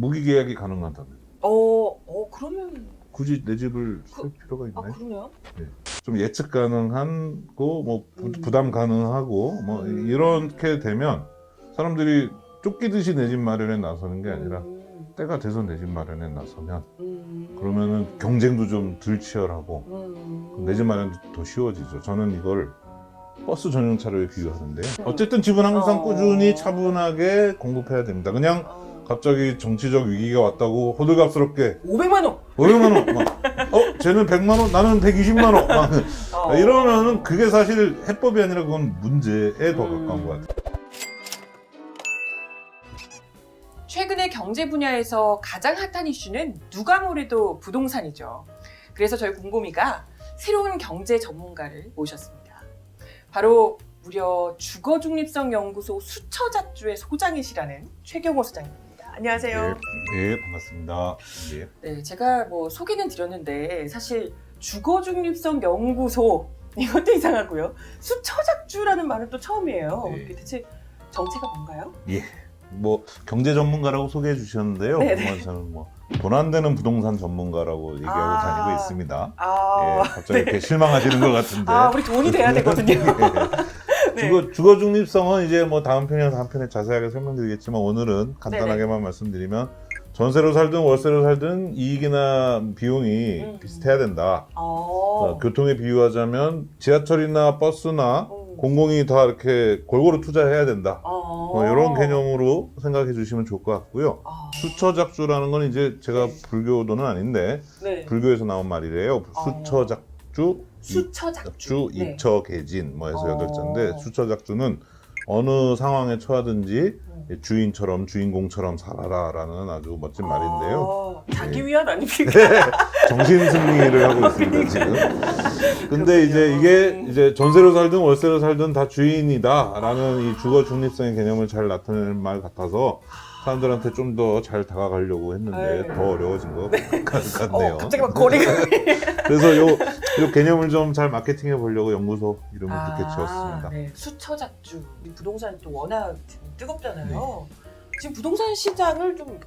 무기계약이 가능하다면. 그러면 굳이 내 집을 살 필요가 있나요? 그러네요. 좀 예측 가능하고 뭐 부담 가능하고 뭐 이렇게 되면 사람들이 쫓기듯이 내 집 마련에 나서는 게 아니라 때가 돼서 내 집 마련에 나서면 그러면은 경쟁도 좀 덜 치열하고 내 집 마련도 더 쉬워지죠. 저는 이걸 버스 전용차로에 비유하는데요. 어쨌든 집은 항상 꾸준히 차분하게 공급해야 됩니다. 그냥 갑자기 정치적 위기가 왔다고 호들갑스럽게 500만 원. 500만 원 막, 쟤는 100만 원, 나는 120만 원 막, 이러면은 그게 사실 해법이 아니라 그건 문제에 더 가까운 것 같아요. 최근에 경제 분야에서 가장 핫한 이슈는 누가 뭐래도 부동산이죠. 그래서 저희 곰곰이가 새로운 경제 전문가를 모셨습니다. 바로 무려 주거중립성연구소 수처작주의 소장이시라는 최경호 소장입니다. 안녕하세요. 네, 반갑습니다. 예. 네, 제가 뭐 소개는 드렸는데 사실 주거중립성연구소 이것도 이상하고요. 수처작주라는 말은 또 처음이에요. 네. 이게 대체 정체가 뭔가요? 뭐 경제 전문가라고 소개해 주셨는데요. 네네. 저는 뭐 돈 안 되는 부동산 전문가라고 얘기하고 다니고 있습니다. 예, 갑자기 이렇게 실망하시는 것 같은데. 우리 돈이 돼야 되거든요. 네. 주거 중립성은 이제 뭐 다음 편에 자세하게 설명드리겠지만 오늘은 간단하게만 말씀드리면 전세로 살든 월세로 살든 이익이나 비용이 비슷해야 된다. 교통에 비유하자면 지하철이나 버스나 공공이 다 이렇게 골고루 투자해야 된다. 뭐 이런 개념으로 생각해 주시면 좋을 것 같고요. 수처작주라는 건 이제 제가 불교도는 아닌데 불교에서 나온 말이래요. 수처작주, 입처개진 뭐 해서 8자인데 수처작주는 어느 상황에 처하든지 주인공처럼 살아라라는 아주 멋진 말인데요. 자기 위안 아닙니까? 정신승리를 하고 있습니다 지금. 근데 이제 이게 이제 전세로 살든 월세로 살든 다 주인이다라는 이 주거 중립성의 개념을 잘 나타내는 말 같아서 사람들한테 좀 더 잘 다가가려고 했는데 더 어려워진 것 같네요. 갑자기 막 거리가. 그래서 요 개념을 좀 잘 마케팅해 보려고 연구소 이름을 그렇게 지었습니다. 네. 수처작주. 부동산 또 워낙 뜨겁잖아요. 지금 부동산 시장을 좀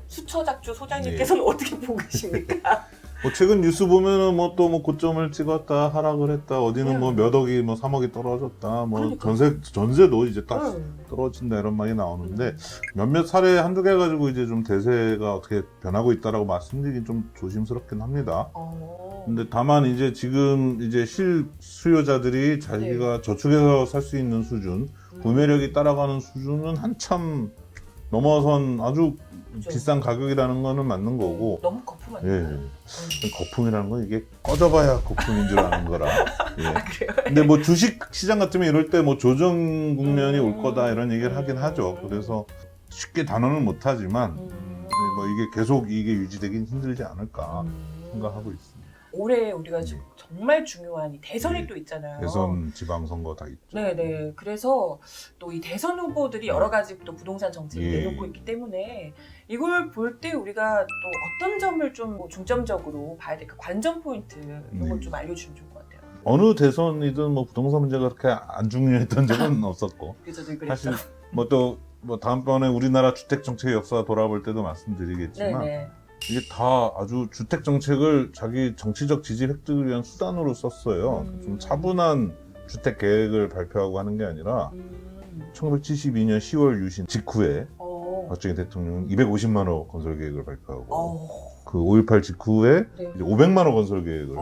수처작주 소장님께서는 어떻게 보고 계십니까? 뭐 최근 뉴스 보면은 뭐 또 뭐 고점을 찍었다 하락을 했다 어디는 뭐 몇 억이 뭐 3억이 떨어졌다 뭐 전세도 이제 딱 떨어진다 이런 말이 나오는데 몇몇 사례 한두 개 가지고 이제 좀 대세가 어떻게 변하고 있다라고 말씀드리긴 좀 조심스럽긴 합니다. 근데 다만 이제 지금 이제 실수요자들이 자기가 저축해서 살 수 있는 수준, 구매력이 따라가는 수준은 한참 넘어선 아주 비싼 가격이라는 거는 맞는 거고. 너무 거품 아니에요? 거품이라는 건 이게 꺼져봐야 거품인 줄 아는 거라. 그래요? 근데 뭐 주식 시장 같으면 이럴 때 뭐 조정 국면이 올 거다 이런 얘기를 하긴 하죠. 그래서 쉽게 단언은 못 하지만 뭐 이게 계속 이게 유지되긴 힘들지 않을까 생각하고 있습니다. 올해 우리가 지금 정말 중요한 이 대선이 또 있잖아요. 대선, 지방선거 다 있죠. 네네. 그래서 또 이 대선 후보들이 여러 가지 또 부동산 정책을 내놓고 있기 때문에 이걸 볼 때 우리가 또 어떤 점을 좀 중점적으로 봐야 될까? 관전 포인트 이런 걸 좀 알려주시면 좋을 것 같아요. 어느 대선이든 뭐 부동산 문제가 그렇게 안 중요했던 적은 없었고. 그래서 늘 사실 뭐 또 뭐 다음번에 우리나라 주택 정책의 역사 돌아볼 때도 말씀드리겠지만. 네네. 이게 다 아주 주택 정책을 자기 정치적 지지 획득을 위한 수단으로 썼어요. 좀 차분한 주택 계획을 발표하고 하는 게 아니라 1972년 10월 유신 직후에 박정희 대통령은 250만 호 건설 계획을 발표하고 그 5.18 직후에 이제 500만 호 건설 계획을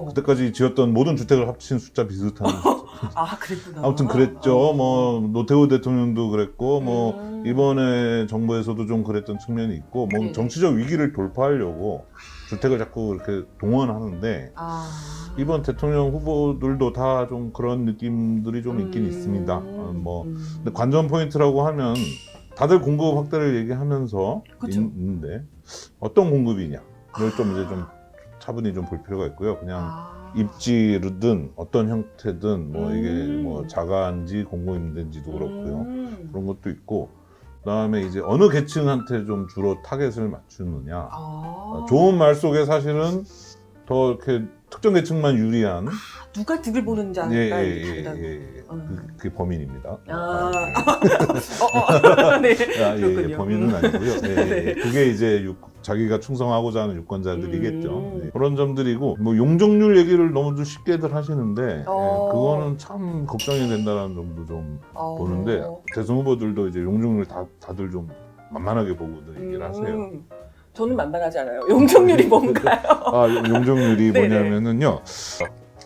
그때까지 지었던 모든 주택을 합친 숫자 비슷한 그랬구나. 아무튼 그랬죠. 뭐 노태우 대통령도 그랬고 뭐 이번에 정부에서도 좀 그랬던 측면이 있고 뭐 정치적 위기를 돌파하려고 주택을 자꾸 이렇게 동원하는데 이번 대통령 후보들도 다 좀 그런 느낌들이 좀 있긴 있습니다. 뭐 근데 관전 포인트라고 하면 다들 공급 확대를 얘기하면서 있는데 어떤 공급이냐 이걸 좀 이제 좀 차분히 좀 볼 필요가 있고요. 그냥 입지든 어떤 형태든 뭐 이게 뭐 자가인지 공공임대인지도 그렇고요. 그런 것도 있고 그다음에 이제 어느 계층한테 좀 주로 타겟을 맞추느냐. 좋은 말 속에 사실은 더 이렇게 특정 계층만 유리한 누가 득을 보는지 알까 이게 간다고. 그게 범인입니다. 네. 범인은 아니고요. 네. 그게 이제 자기가 충성하고자 하는 유권자들이겠죠. 그런 점들이고 뭐 용적률 얘기를 너무 좀 쉽게들 하시는데 그거는 참 걱정이 된다는 점도 좀 보는데 대선 후보들도 이제 용적률 다들 좀 만만하게 보고들 얘기를 하세요. 저는 만만하지 않아요. 용적률이 뭔가요? 용적률이 네네. 뭐냐면은요.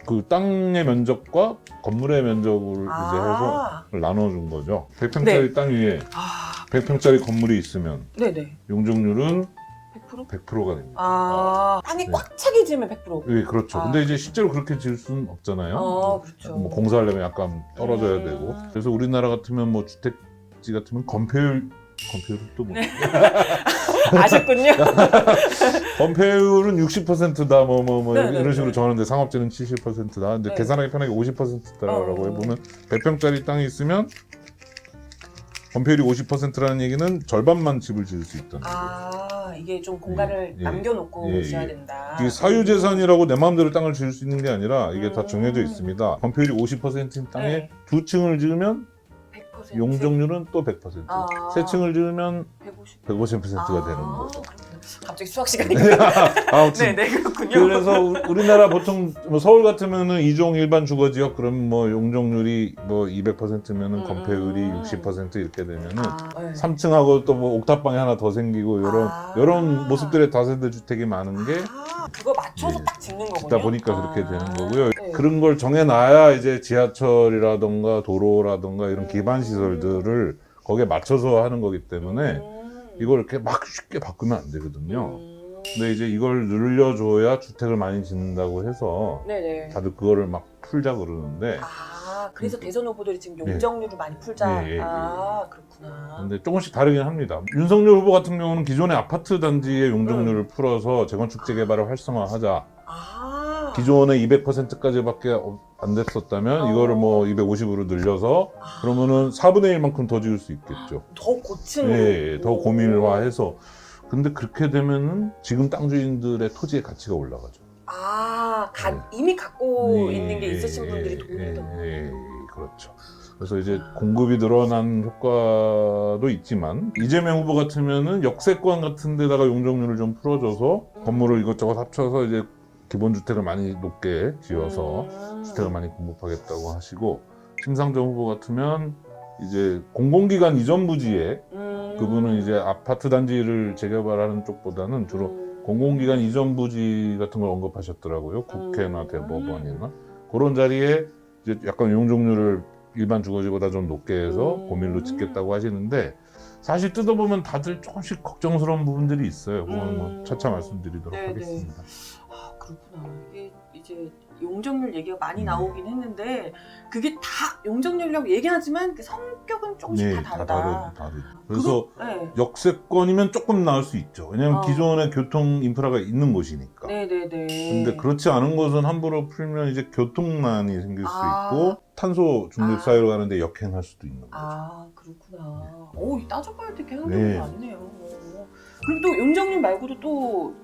그 땅의 면적과 건물의 면적을 이제 해서 나눠준 거죠. 100평짜리 땅 위에 100평짜리 건물이 있으면 네네. 용적률은 100%? 100%가 됩니다. 땅이 꽉 차게 지으면 100%. 네, 그렇죠. 근데 이제 실제로 그렇게 지을 수는 없잖아요. 그렇죠. 뭐 공사하려면 약간 떨어져야 되고. 그래서 우리나라 같으면 뭐 주택지 같으면 건폐율도 뭐. 네. 아셨군요. 건폐율은 60%다 네네네. 이런 식으로 정하는데 상업지는 70%다. 근데 네. 계산하기 편하게 50%다라고 해보면 100평짜리 땅이 있으면 건폐율이 50%라는 얘기는 절반만 집을 지을 수 있다는 거죠. 이게 좀 공간을 남겨놓고 지어야 된다. 이게 사유재산이라고 내 마음대로 땅을 지을 수 있는 게 아니라 이게 다 정해져 있습니다. 건폐율이 50%인 땅에 두 층을 지으면 100%? 용적률은 또 100%. 세 층을 지으면 150? 150%가 되는 거죠. 갑자기 수학 시간이니까. 아무튼 네, 그렇군요. 그래서 우리나라 보통 뭐 서울 같으면은 2종 일반 주거지역 그럼 뭐 용적률이 뭐 200%면은 건폐율이 60% 이렇게 되면은 3층하고 또 뭐 옥탑방이 하나 더 생기고 이런 모습들의 다세대 주택이 많은 게 그거 맞춰서 딱 짓는 거군요. 있다 보니까 그렇게 되는 거고요. 그런 걸 정해놔야 이제 지하철이라던가 도로라던가 이런 기반 시설들을 거기에 맞춰서 하는 거기 때문에 이걸 이렇게 막 쉽게 바꾸면 안 되거든요. 근데 이제 이걸 늘려줘야 주택을 많이 짓는다고 해서 다들 그거를 막 풀자 그러는데 그래서 대선 후보들이 지금 용적률을 많이 풀자. 그렇구나. 근데 조금씩 다르긴 합니다. 윤석열 후보 같은 경우는 기존의 아파트 단지의 용적률을 풀어서 재건축 재개발을 활성화하자. 기존의 200%까지밖에 안 됐었다면 이거를 뭐 250으로 늘려서 그러면은 4분의 1만큼 더 지을 수 있겠죠. 더 고층. 더 고밀화해서. 근데 그렇게 되면은 지금 땅 주인들의 토지의 가치가 올라가죠. 이미 갖고 있는 게 있으신 분들이 돈이 더. 그렇죠. 그래서 이제 공급이 늘어난 효과도 있지만 이재명 후보 같으면은 역세권 같은 데다가 용적률을 좀 풀어줘서 건물을 이것저것 합쳐서 이제 기본주택을 많이 높게 지어서 주택을 많이 공급하겠다고 하시고 심상정 후보 같으면 이제 공공기관 이전 부지에 그분은 이제 아파트 단지를 재개발하는 쪽보다는 주로 공공기관 이전 부지 같은 걸 언급하셨더라고요. 국회나 대법원이나 그런 자리에 이제 약간 용적률을 일반 주거지보다 좀 높게 해서 고밀로 짓겠다고 하시는데 사실 뜯어보면 다들 조금씩 걱정스러운 부분들이 있어요. 그건 뭐 차차 말씀드리도록 하겠습니다. 그렇구나. 이게 이제 용적률 얘기가 많이 나오긴 했는데 그게 다 용적률이라고 얘기하지만 그 성격은 조금씩 다 다르다. 그래서 역세권이면 조금 나을 수 있죠. 왜냐하면 기존에 교통 인프라가 있는 곳이니까. 근데 그렇지 않은 곳은 함부로 풀면 이제 교통난이 생길 수 있고 탄소 중립 사회로 가는데 역행할 수도 있는 거죠. 그렇구나. 따져봐야 될 게 한두 개가 아니네요. 그럼 또 용적률 말고도 또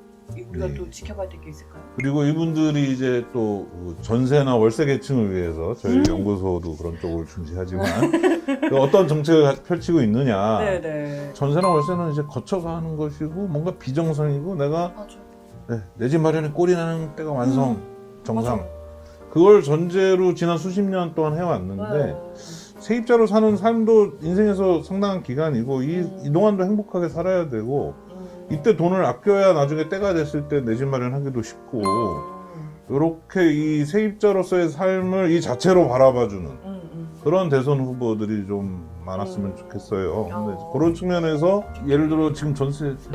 우리가 또 지켜봐야 될 게 있을까요? 그리고 이분들이 이제 또 전세나 월세 계층을 위해서 저희 연구소도 그런 쪽을 중시하지만 어떤 정책을 펼치고 있느냐. 전세나 월세는 이제 거쳐서 하는 것이고 뭔가 비정상이고 내가 내 집 마련에 꼴이 나는 때가 정상. 그걸 전제로 지난 수십 년 동안 해왔는데 세입자로 사는 삶도 인생에서 상당한 기간이고 이 동안도 행복하게 살아야 되고 이때 돈을 아껴야 나중에 때가 됐을 때 내 집 마련하기도 쉽고 이렇게 이 세입자로서의 삶을 이 자체로 바라봐주는 그런 대선 후보들이 좀 많았으면 좋겠어요. 근데 그런 측면에서 예를 들어 지금 전세죠.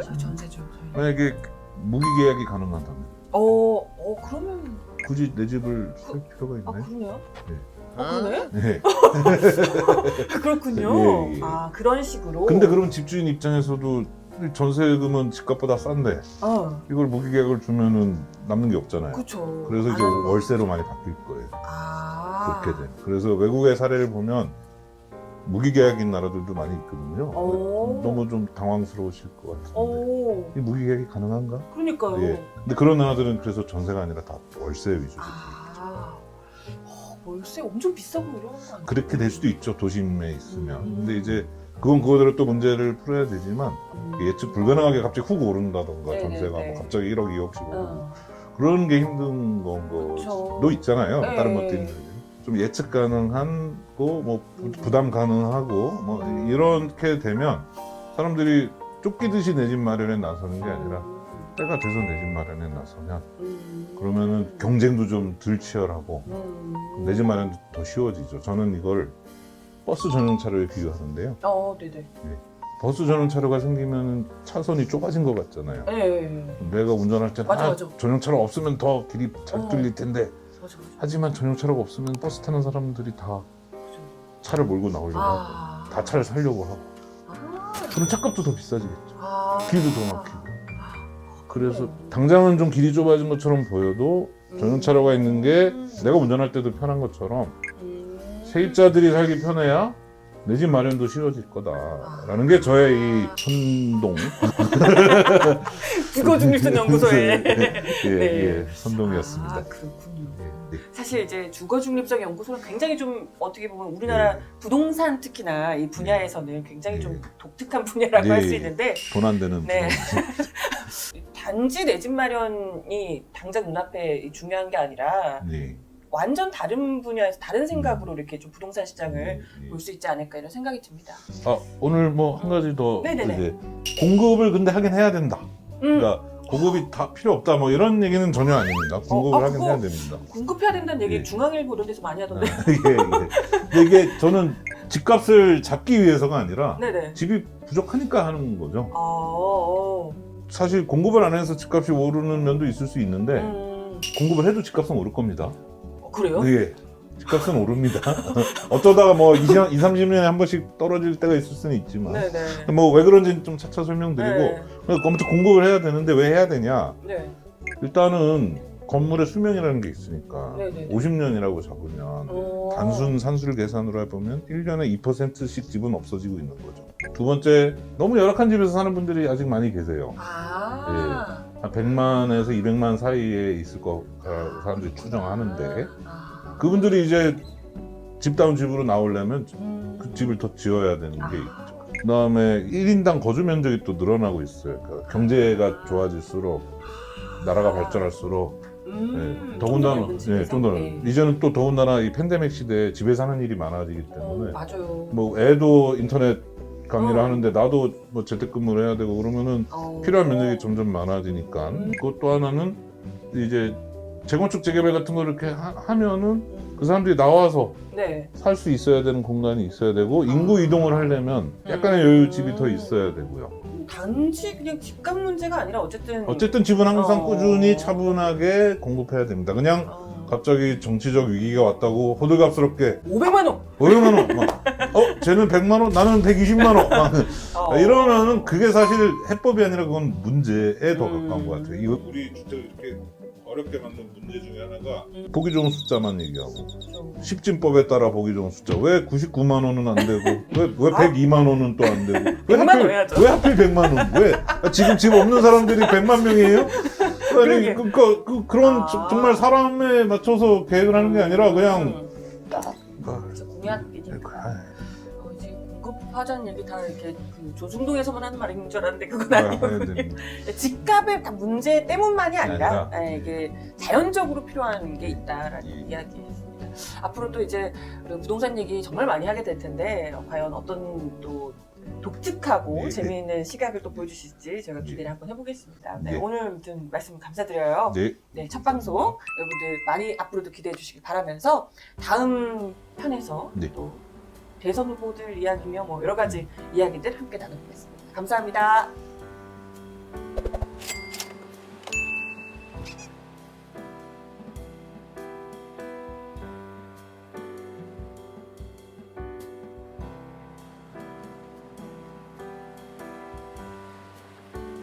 만약에 무기계약이 가능하다면 그러면 굳이 내 집을 살 필요가 있나요? 그러네요? 그러네? 네. 그렇군요. 그런 식으로. 근데 그럼 집주인 입장에서도 전세금은 집값보다 싼데 이걸 무기계약을 주면은 남는 게 없잖아요. 그쵸. 그래서 이제 월세로 많이 바뀔 거예요. 그렇게 돼. 그래서 외국의 사례를 보면 무기계약인 나라들도 많이 있거든요. 너무 좀 당황스러우실 것 같은데 이 무기계약이 가능한가? 그러니까요. 근데 그런 나라들은 그래서 전세가 아니라 다 월세 위주로. 월세 엄청 비싸 보이는 거 아니에요? 그렇게 될 수도 있죠, 도심에 있으면. 근데 이제 그건 그거대로 또 문제를 풀어야 되지만 예측 불가능하게 갑자기 훅 오른다던가 네네네. 전세가 뭐 갑자기 1억, 2억씩 오르고 어. 그런 게 힘든 건 그쵸. 거도 있잖아요. 네. 다른 것도 있는데 좀 예측 가능하고 뭐 부담 가능하고 뭐 이렇게 되면 사람들이 쫓기듯이 내 집 마련에 나서는 게 아니라 때가 돼서 내 집 마련에 나서면 그러면은 경쟁도 좀 덜 치열하고 내 집 마련도 더 쉬워지죠. 저는 이걸 버스 전용차로에 비유하는데요. 네네. 버스 전용차로가 생기면 차선이 좁아진 것 같잖아요. 네. 내가 운전할 때 맞아. 전용차로 없으면 더 길이 잘 뚫릴 텐데 맞아. 하지만 전용차로가 없으면 버스 타는 사람들이 다 차를 몰고 나오려고 하고 다 차를 살려고 하고 그럼 차값도 더 비싸지겠죠. 길도 더 막히고. 그래서 당장은 좀 길이 좁아진 것처럼 보여도 전용차로가 있는 게 내가 운전할 때도 편한 것처럼 세입자들이 살기 편해야 내 집 마련도 쉬워질 거다라는 게 저의 이 선동 주거중립선 연구소에 예, 선동이었습니다. 그렇군요. 예. 사실 이제 주거중립적 연구소는 굉장히 좀 어떻게 보면 우리나라 부동산 특히나 이 분야에서는 굉장히 좀 독특한 분야라고 할 수 있는데 돈 안 되는 네. 단지 내 집 마련이 당장 눈앞에 중요한 게 아니라 네. 완전 다른 분야에서 다른 생각으로 이렇게 좀 부동산 시장을 볼 수 있지 않을까 이런 생각이 듭니다. 오늘 뭐 한 가지 더 네네네. 이제 공급을 근데 하긴 해야 된다. 그러니까 공급이 다 필요 없다 뭐 이런 얘기는 전혀 아닙니다. 공급을 하긴 해야 됩니다. 공급해야 된다는 얘기 예. 중앙일보 이런 데서 많이 하던데. 예. 근데 이게 저는 집값을 잡기 위해서가 아니라 네네. 집이 부족하니까 하는 거죠. 어. 사실 공급을 안 해서 집값이 오르는 면도 있을 수 있는데 공급을 해도 집값은 오를 겁니다. 그래요? 예. 집값은 오릅니다. 어쩌다가 뭐 20, 30년에 한 번씩 떨어질 때가 있을 수는 있지만 네네. 뭐 왜 그런지는 좀 차차 설명드리고 네. 아무튼 공급을 해야 되는데 왜 해야 되냐? 네. 일단은 건물의 수명이라는 게 있으니까 네네. 50년이라고 잡으면 단순 산술 계산으로 해보면 1년에 2%씩 집은 없어지고 있는 거죠. 두 번째, 너무 열악한 집에서 사는 분들이 아직 많이 계세요. 한 100만에서 200만 사이에 있을 거라고 사람들이 추정하는데 그분들이 이제 집다운 집으로 나오려면 그 집을 더 지어야 되는 게 있죠. 그 다음에 1인당 거주 면적이 또 늘어나고 있어요. 그러니까 경제가 좋아질수록 나라가 발전할수록 더군다나 좀 더 이제는 또 더군다나 이 팬데믹 시대에 집에 사는 일이 많아지기 때문에 맞아요. 뭐 애도 인터넷 강의를 하는데 나도 뭐 재택근무를 해야 되고 그러면은 필요한 면적이 점점 많아지니까 그것도 하나는 이제 재건축 재개발 같은 거 이렇게 하면은 그 사람들이 나와서 살 수 있어야 되는 공간이 있어야 되고 인구 이동을 하려면 약간의 여유 집이 더 있어야 되고요. 단지 그냥 집값 문제가 아니라 어쨌든 집은 항상 꾸준히 차분하게 공급해야 됩니다. 그냥 갑자기 정치적 위기가 왔다고 호들갑스럽게 500만 원! 500만 원! 막, 쟤는 100만 원? 나는 120만 원! 막 이러면은 그게 사실 해법이 아니라 그건 문제에 더 가까운 것 같아요. 이거 우리 주택을 이렇게 어렵게 만든 문제 중에 하나가 보기 좋은 숫자만 얘기하고 십진법에 따라 보기 좋은 숫자 왜 99만 원은 안 되고 왜 102만 원은 또 안 되고 왜 100만 원 해야죠. 왜 하필 100만 원? 왜? 지금 집 없는 사람들이 100만 명이에요? 아니, 그런 정말 사람에 맞춰서 계획을 하는 게 아니라 그냥 딱 공약이니까 지금 공급하자는 얘기 다 이렇게 그 조중동에서만 하는 말인 줄 알았는데 그건 아니고 집값의 문제 때문만이 아니라 이게 자연적으로 필요한 게 있다라는 이야기였습니다. 앞으로 또 이제 부동산 얘기 정말 많이 하게 될 텐데 과연 어떤 또 독특하고 재미있는 시각을 또 보여주실지 제가 기대를 한번 해보겠습니다. 오늘 아무튼 말씀 감사드려요. 첫 방송 여러분들 많이 앞으로도 기대해 주시기 바라면서 다음 편에서 또 대선 후보들 이야기며 뭐 여러 가지 이야기들 함께 나눠보겠습니다. 감사합니다.